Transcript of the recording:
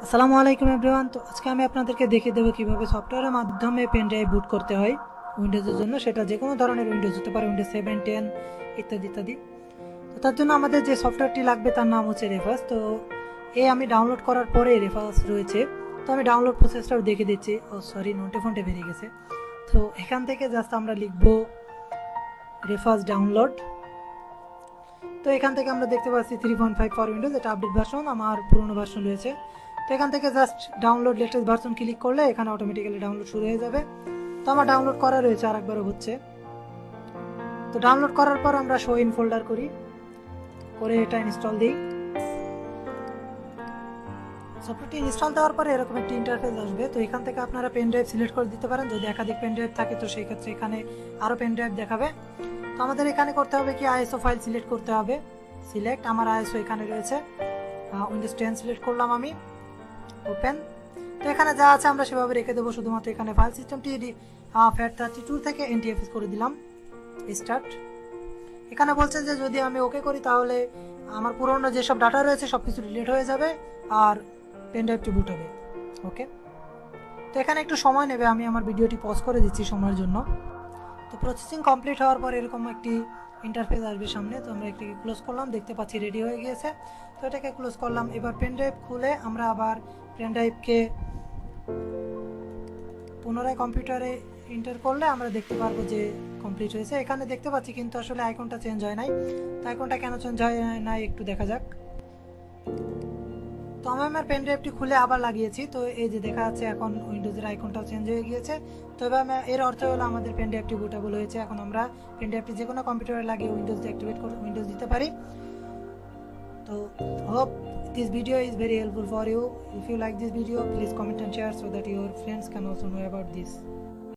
আসসালামু আলাইকুম এভরিওয়ান। তো আজকে আমি আপনাদেরকে দেখিয়ে দেবো কিভাবে সফটওয়্যারের মাধ্যমে পেন ড্রাইভ বুট করতে হয় উইন্ডোজের জন্য। সেটা যে কোনো ধরনের উইন্ডোজ হতে পারে, উইন্ডোজ 7, 10 ইত্যাদি ইত্যাদি। তো তার জন্য আমাদের যে সফটওয়্যারটি লাগবে তার নাম হচ্ছে রেফার্স। তো আমি ডাউনলোড করার পরে রেফার্স রয়েছে। তো আমি ডাউনলোড প্রসেসটাও দেখে দিচ্ছি। ও সরি, নোটে ফোনটে বেরিয়ে গেছে। তো এখান থেকে জাস্ট আমরা লিখবো রেফার্স ডাউনলোড। তো এখান থেকে আমরা দেখতে পাচ্ছি 3.5 ফর উইন্ডোজ, এটা আপডেট ভার্সন, আমার পুরনো ভার্সন রয়েছে। তো এখান থেকে just download latest version click করলে এখানে অটোমেটিক্যালি ডাউনলোড শুরু হয়ে যাবে। তো আমার ডাউনলোড করা রয়েছে, আরেকবারও হচ্ছে। তো ডাউনলোড করার পর আমরা শো ইন ফোল্ডার করে এটা ইনস্টল দিই। সফটওয়্যারটি ইনস্টল দেওয়ার পরে এরকম একটি ইন্টারফেস আসবে। তো এখান থেকে আপনারা পেন ড্রাইভ সিলেক্ট করে দিতে পারেন। যদি একাধিক পেন ড্রাইভ থাকে তো সেই ক্ষেত্রে এখানে আরও পেন ড্রাইভ দেখাবে। তো আমাদের এখানে করতে হবে কি, আইএসও ফাইল সিলেক্ট করতে হবে। সিলেক্ট, আমার আইএসও এখানে রয়েছে, উইন্ডোজ 10 সিলেক্ট করলাম আমি, ওপেন। তো এখানে যা আছে আমরা সেভাবে রেখে দেবো। শুধুমাত্র এখানে ফাইল সিস্টেমটি FAT32 থেকে NTFS করে দিলাম, স্টার্ট। এখানে বলছে যে যদি আমি ওকে করি তাহলে আমার পুরনো যেসব ডাটা রয়েছে সব কিছু ডিলিট হয়ে যাবে আর পেন ড্রাইভটি বুট হবে। ওকে, তো এখানে একটু সময় নেবে, আমি আমার ভিডিওটি পজ করে দিচ্ছি সময়ের জন্য। তো প্রসেসিং কমপ্লিট হওয়ার পর এরকম একটি ইন্টারফেস আসবে সামনে। তো আমরা এটাকে ক্লোজ করলাম, দেখতে পাচ্ছি রেডি হয়ে গিয়েছে। তো এটাকে ক্লোজ করলাম। এবার পেন ড্রাইভ খুলে আমরা আবার পেন ড্রাইভকে পুনরায় কম্পিউটারে এন্টার করলে আমরা দেখতে পারবো যে কমপ্লিট হয়েছে। এখানে দেখতে পাচ্ছি কিন্তু আসলে আইকনটা চেঞ্জ হয় নাই। তো আইকনটা কেন চেঞ্জ হয় নাই একটু দেখা যাক। তো আমি আমার পেন ড্রাইভটি খুলে আবার লাগিয়েছি। তো এই যে দেখা যাচ্ছে এখন উইন্ডোজের আইকনটা চেঞ্জ হয়ে গিয়েছে। তো এবার এর অর্থ হলো আমাদের পেন ড্রাইভটি বুটেবল হয়েছে। এখন আমরা পেন ড্রাইভটি যে কোনো কম্পিউটারে লাগিয়ে উইন্ডোজ অ্যাক্টিভেট করে উইন্ডোজ দিতে পারি। তো hope this video is very helpful for you. If you like this video, please comment and share so that your friends can also know about this.